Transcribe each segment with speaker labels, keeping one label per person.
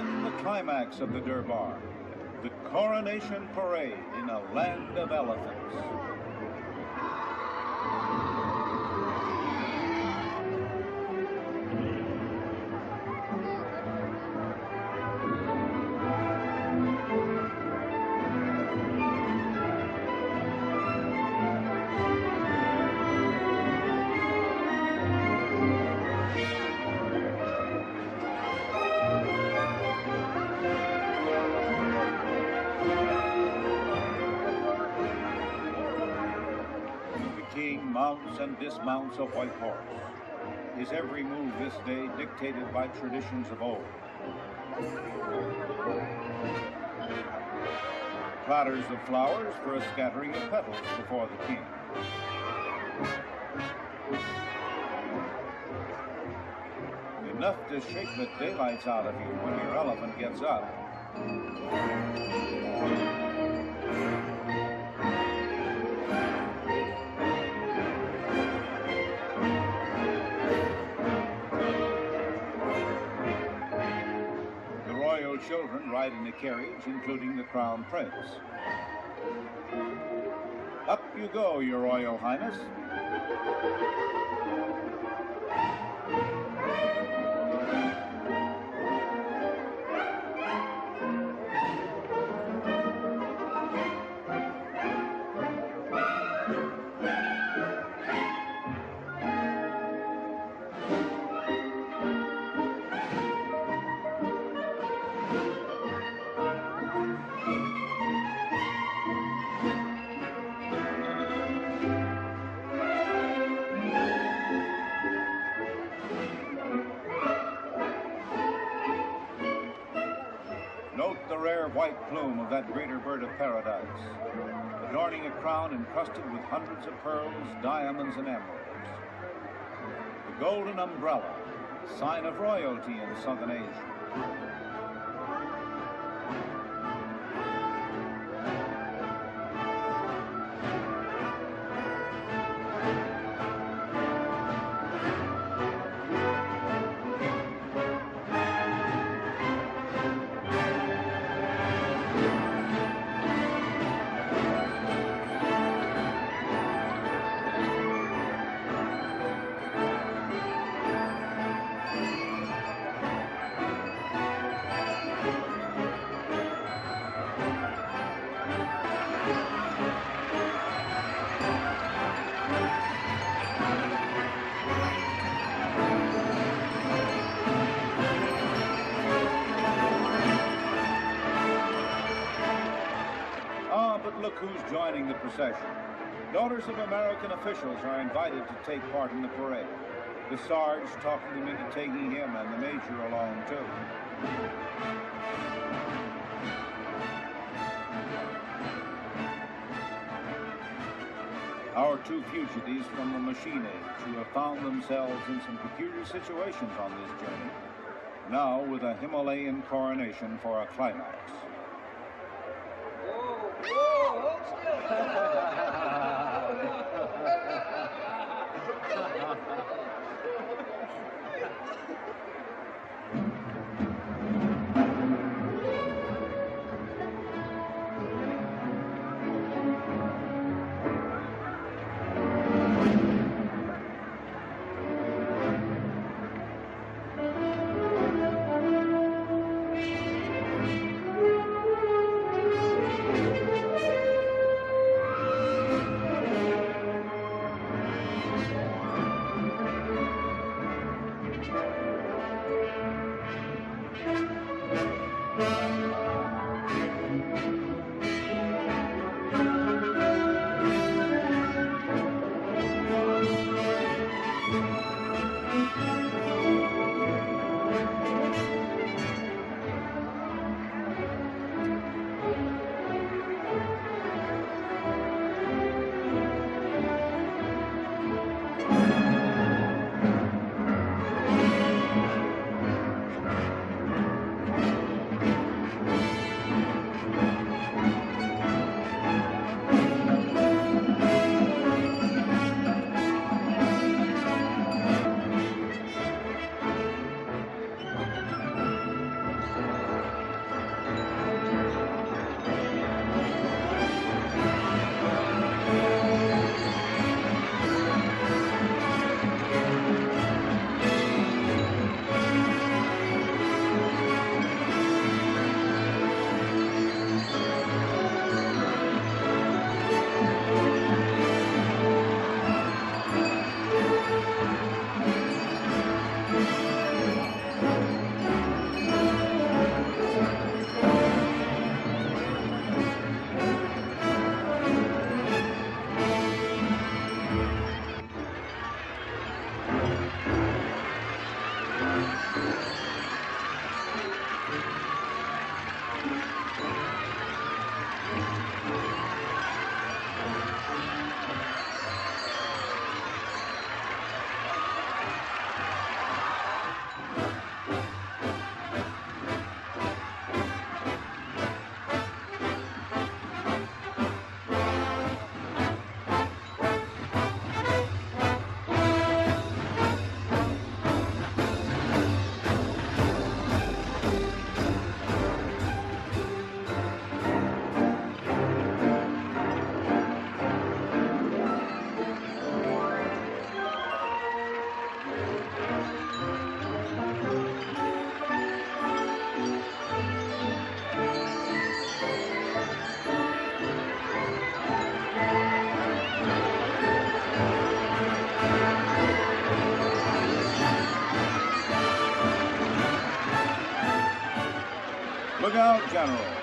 Speaker 1: Then the climax of the Durbar, the Coronation Parade in a land of elephants. King mounts and dismounts a white horse. His every move this day dictated by traditions of old. Platters of flowers for a scattering of petals before the king. Enough to shake the daylights out of you when your elephant gets up. Children ride in a carriage, including the Crown Prince. Up you go, Your Royal Highness. Note the rare white plume of that greater bird of paradise, adorning a crown encrusted with hundreds of pearls, diamonds, and emeralds. The golden umbrella, sign of royalty in Southern Asia. But look who's joining the procession. Daughters of American officials are invited to take part in the parade. The Sarge talking them into taking him and the Major along, too. Our two fugitives from the machine age who have found themselves in some peculiar situations on this journey, now with a Himalayan coronation for a climax.
Speaker 2: Whoa, hold still.
Speaker 1: general.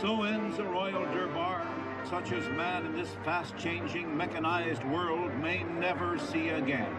Speaker 1: So ends a royal durbar, such as man in this fast-changing, mechanized world may never see again.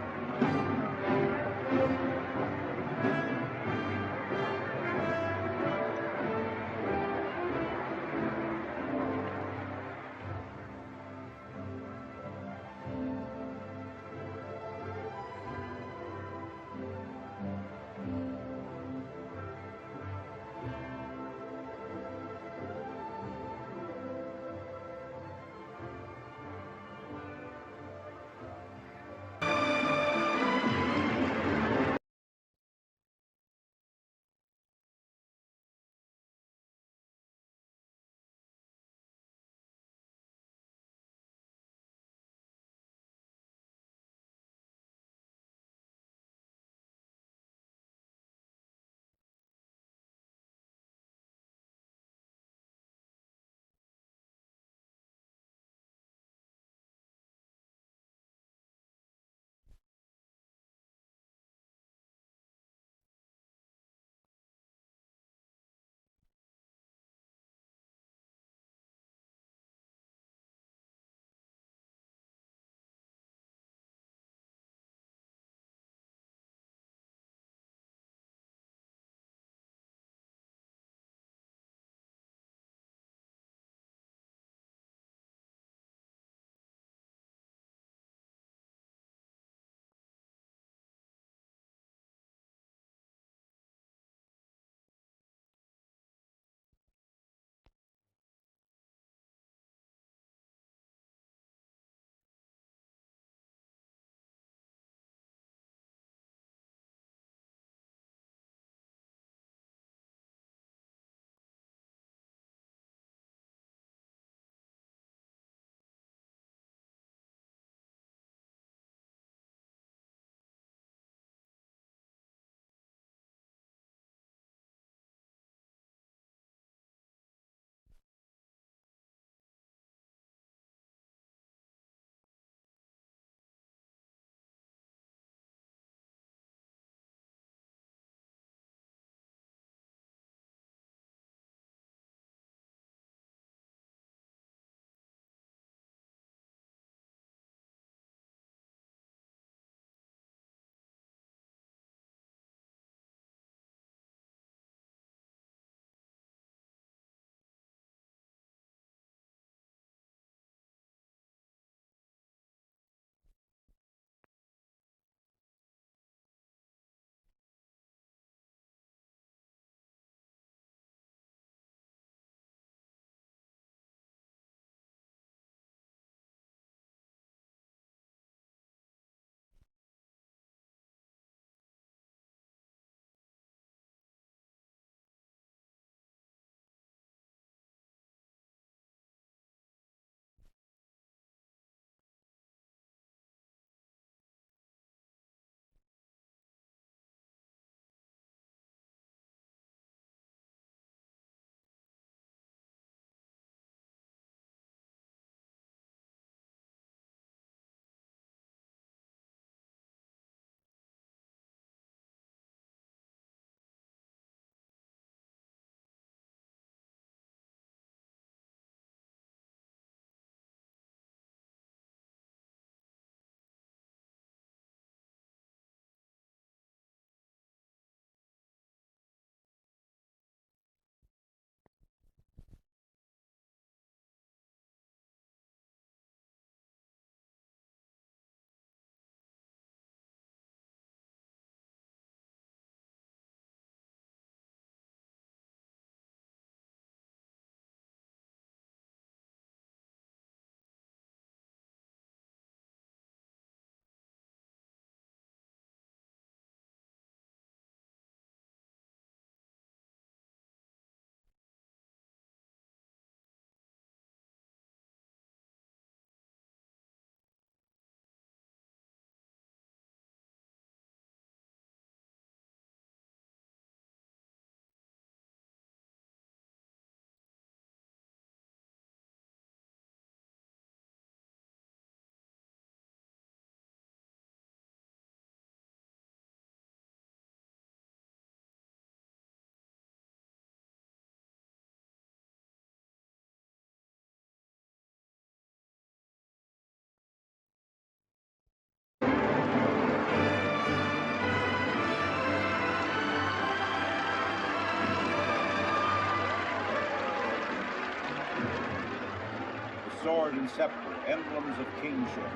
Speaker 1: sword and scepter, emblems of kingship.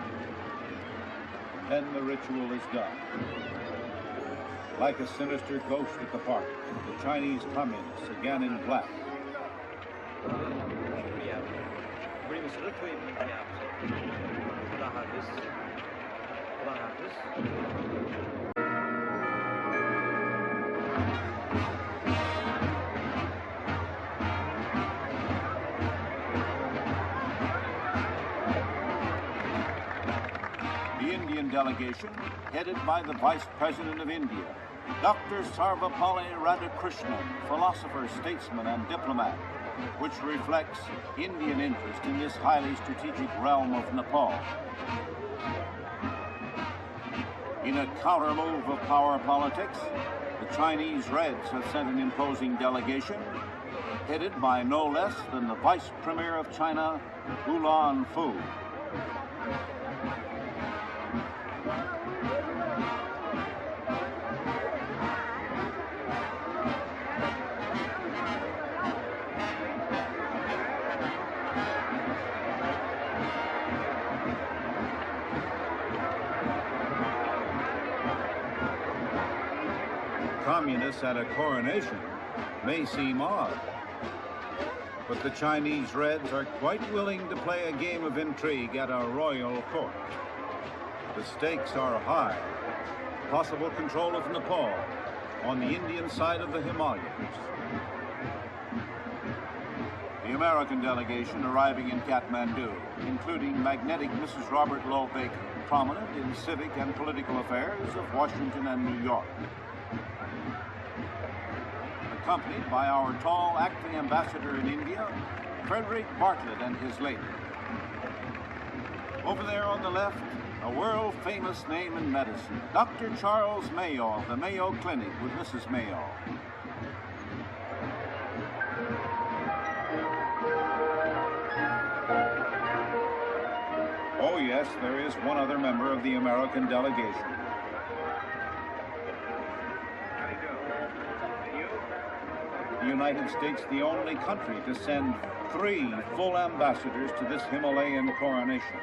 Speaker 1: Then the ritual is done. Like a sinister ghost at the park, the Chinese communists, again in black. The Indian delegation, headed by the Vice President of India, Dr. Sarvepalli Radhakrishnan, philosopher, statesman, and diplomat, which reflects Indian interest in this highly strategic realm of Nepal. In a counter-move of power politics, the Chinese Reds have sent an imposing delegation, headed by no less than the Vice Premier of China, Ulan Fu. Communists at a coronation may seem odd, but the Chinese Reds are quite willing to play a game of intrigue at a royal court. The stakes are high. Possible control of Nepal on the Indian side of the Himalayas. The American delegation arriving in Kathmandu, including magnetic Mrs. Robert Lowe Baker, prominent in civic and political affairs of Washington and New York. Accompanied by our tall acting ambassador in India, Frederick Bartlett and his lady. Over there on the left, a world-famous name in medicine, Dr. Charles Mayo of the Mayo Clinic with Mrs. Mayo. Oh yes, there is one other member of the American delegation. The United States, the only country to send 3 full ambassadors to this Himalayan coronation.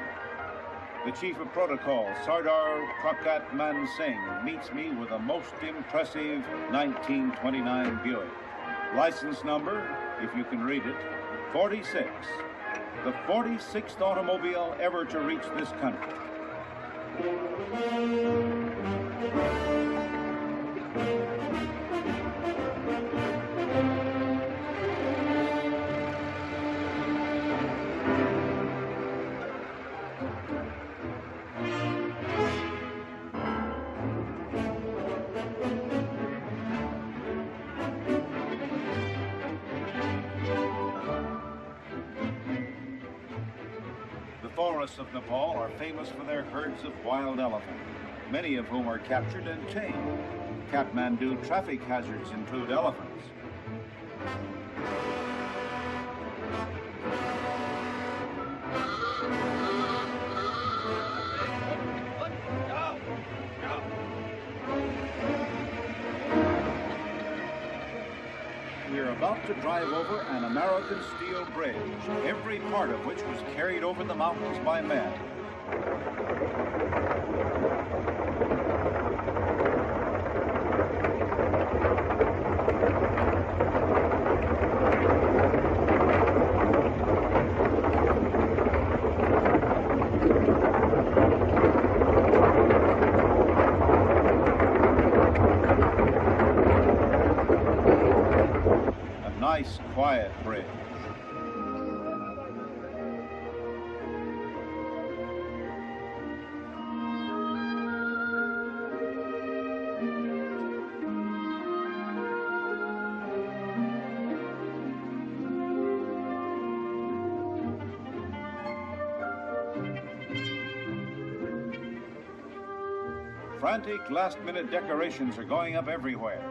Speaker 1: The chief of protocol, Sardar Prakat Man Singh, meets me with a most impressive 1929 Buick. License number, if you can read it, 46. The 46th automobile ever to reach this country. The forests of Nepal are famous for their herds of wild elephant, many of whom are captured and tamed. Kathmandu traffic hazards include elephants. We are about to drive over an American steel bridge, every part of which was carried over the mountains by men. Nice, quiet bridge. Frantic last-minute decorations are going up everywhere.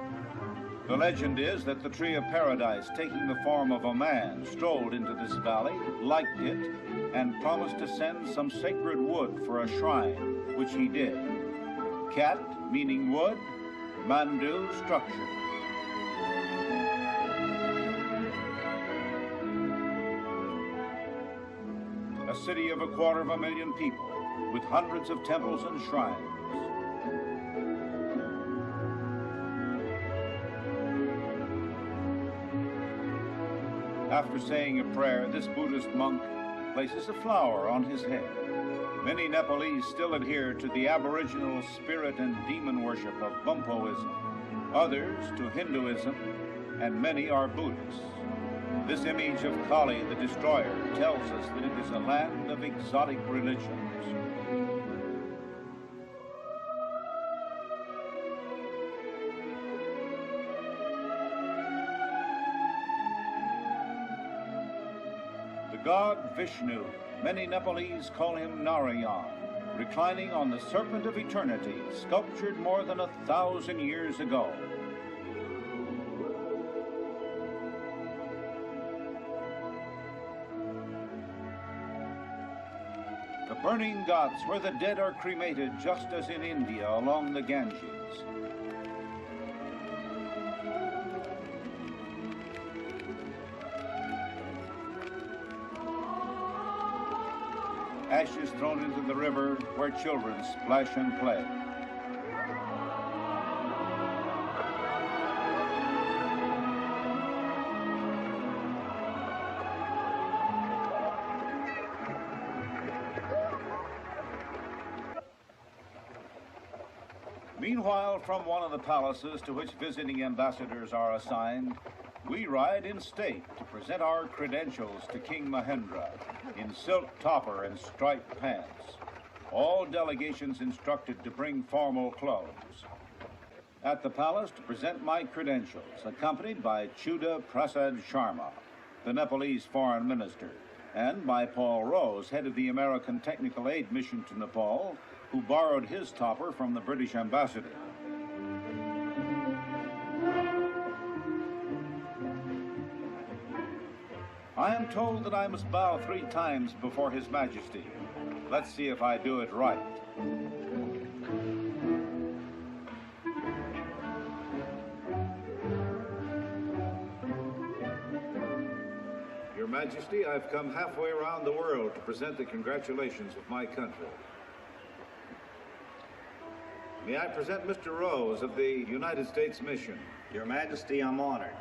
Speaker 1: The legend is that the tree of paradise, taking the form of a man, strolled into this valley, liked it, and promised to send some sacred wood for a shrine, which he did. Kat, meaning wood, Mandu, structure. a city of 250,000 people with hundreds of temples and shrines. After saying a prayer, this Buddhist monk places a flower on his head. Many Nepalese still adhere to the aboriginal spirit and demon worship of Bumpoism, others to Hinduism, and many are Buddhists. This image of Kali, the destroyer, tells us that it is a land of exotic religions. The god Vishnu, many Nepalese call him Narayan, reclining on the serpent of eternity, sculptured more than 1,000 years ago. The burning ghats, where the dead are cremated just as in India along the Ganges. Ashes thrown into the river where children splash and play. Meanwhile, from one of the palaces to which visiting ambassadors are assigned, we ride in state to present our credentials to King Mahendra in silk topper and striped pants. All delegations instructed to bring formal clothes. At the palace to present my credentials, accompanied by Chuda Prasad Sharma, the Nepalese foreign minister, and by Paul Rose, head of the American Technical Aid Mission to Nepal, who borrowed his topper from the British ambassador. I am told that I must bow 3 times before His Majesty. Let's see if I do it right. Your Majesty, I've come halfway around the world to present the congratulations of my country. May I present Mr. Rose of the United States Mission?
Speaker 3: Your Majesty, I'm honored.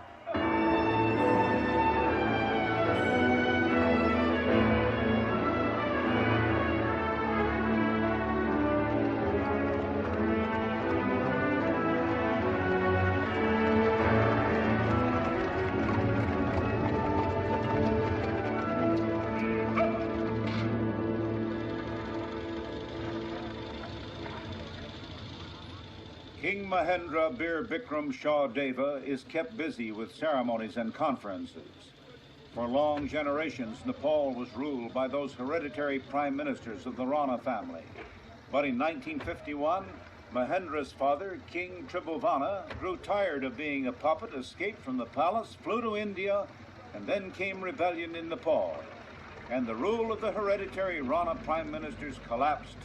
Speaker 1: King Mahendra Bir Bikram Shah Deva is kept busy with ceremonies and conferences. For long generations, Nepal was ruled by those hereditary prime ministers of the Rana family. But in 1951, Mahendra's father, King Tribhuvana, grew tired of being a puppet, escaped from the palace, flew to India, and then came rebellion in Nepal. And the rule of the hereditary Rana prime ministers collapsed,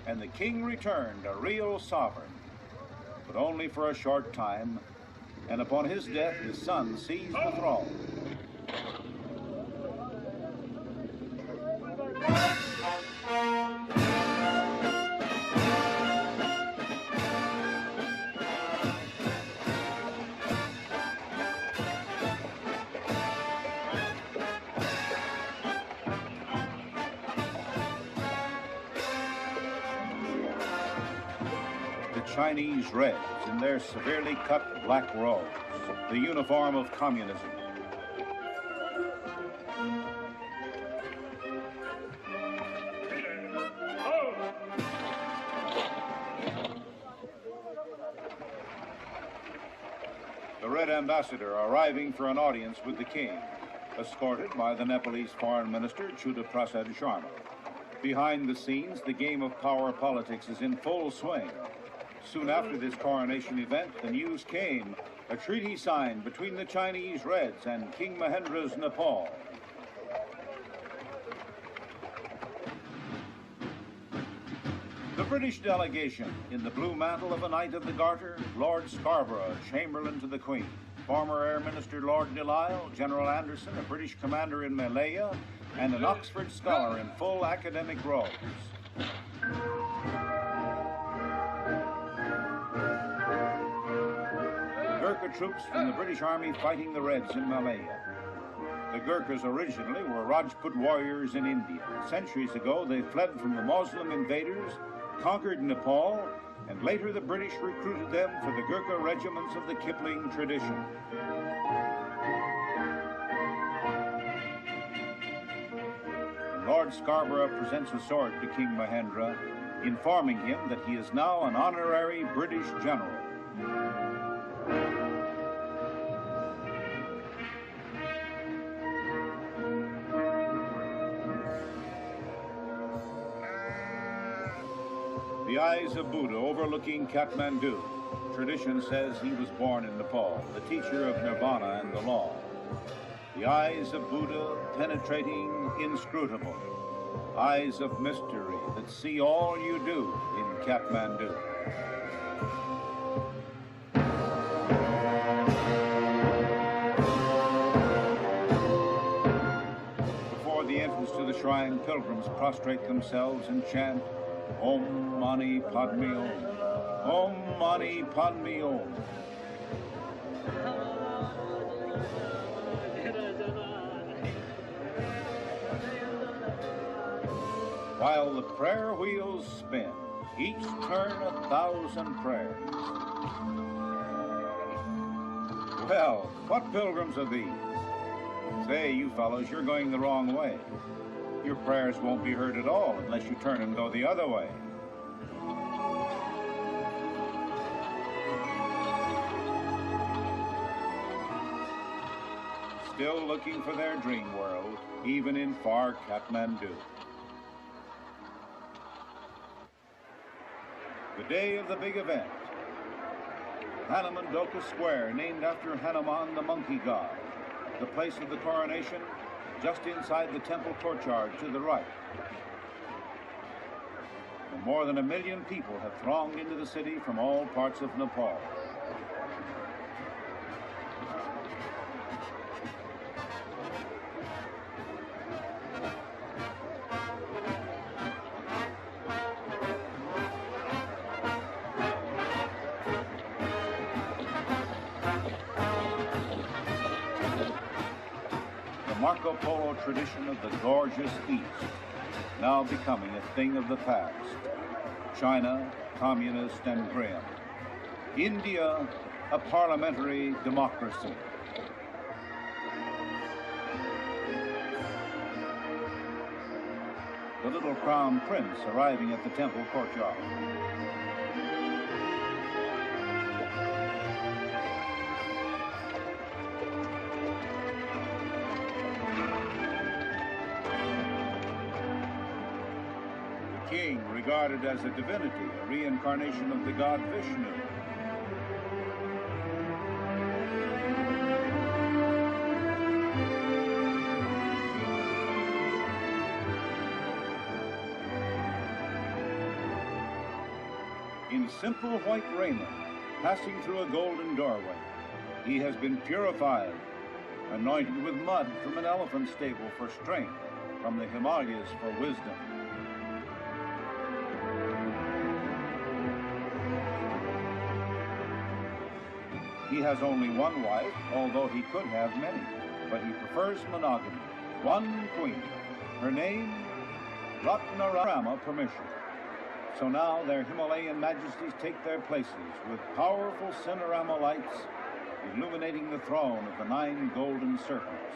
Speaker 1: and the king returned a real sovereign. But only for a short time, and upon his death, his son seized the throne. Chinese Reds in their severely cut black robes, the uniform of communism. The Red Ambassador arriving for an audience with the king, escorted by the Nepalese Foreign Minister, Chuda Prasad Sharma. Behind the scenes, the game of power politics is in full swing. Soon after this coronation event, the news came, a treaty signed between the Chinese Reds and King Mahendra's Nepal. The British delegation, in the blue mantle of a Knight of the Garter, Lord Scarborough, Chamberlain to the Queen. former Air Minister Lord Delisle, General Anderson, a British commander in Malaya, and an Oxford scholar in full academic robes. Gurkha troops from the British Army fighting the Reds in Malaya. The Gurkhas originally were Rajput warriors in India. Centuries ago, they fled from the Muslim invaders, conquered Nepal, and later the British recruited them for the Gurkha regiments of the Kipling tradition. And Lord Scarborough presents a sword to King Mahendra, informing him that he is now an honorary British general. The eyes of Buddha overlooking Kathmandu. Tradition says he was born in Nepal, the teacher of nirvana and the law. The eyes of Buddha penetrating, inscrutable. Eyes of mystery that see all you do in Kathmandu. Before the entrance to the shrine, pilgrims prostrate themselves and chant Om Mani Padme Om. Om Mani Padme Om. While the prayer wheels spin, each turn 1,000 prayers. Well, what pilgrims are these? Say, you fellows, you're going the wrong way. Your prayers won't be heard at all unless you turn and go the other way. Still looking for their dream world, even in far Kathmandu. The day of the big event. Hanuman Doka Square, named after Hanuman, the monkey god. The place of the coronation, just inside the temple courtyard to the right. And more than 1 million people have thronged into the city from all parts of Nepal. Marco Polo tradition of the gorgeous East, now becoming a thing of the past. China, communist and grim. India, a parliamentary democracy. The little crown prince arriving at the temple courtyard. King, regarded as a divinity, a reincarnation of the god Vishnu. In simple white raiment, passing through a golden doorway, he has been purified, anointed with mud from an elephant stable for strength, from the Himalayas for wisdom. He has only one wife, although he could have many, but he prefers monogamy. One queen, her name, Ratnarama Permission. So now their Himalayan majesties take their places with powerful Cinerama lights illuminating the throne of the 9 golden serpents.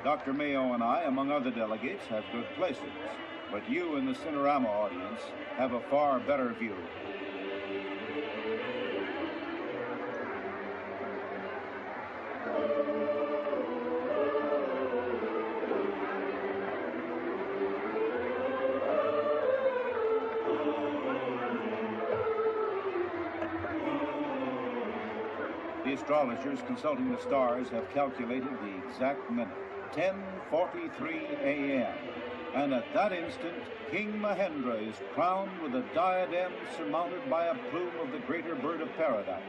Speaker 1: Dr. Mayo and I, among other delegates, have good places, but you in the Cinerama audience have a far better view. The astrologers consulting the stars have calculated the exact minute, 10:43 a.m. And at that instant, King Mahendra is crowned with a diadem surmounted by a plume of the greater bird of paradise.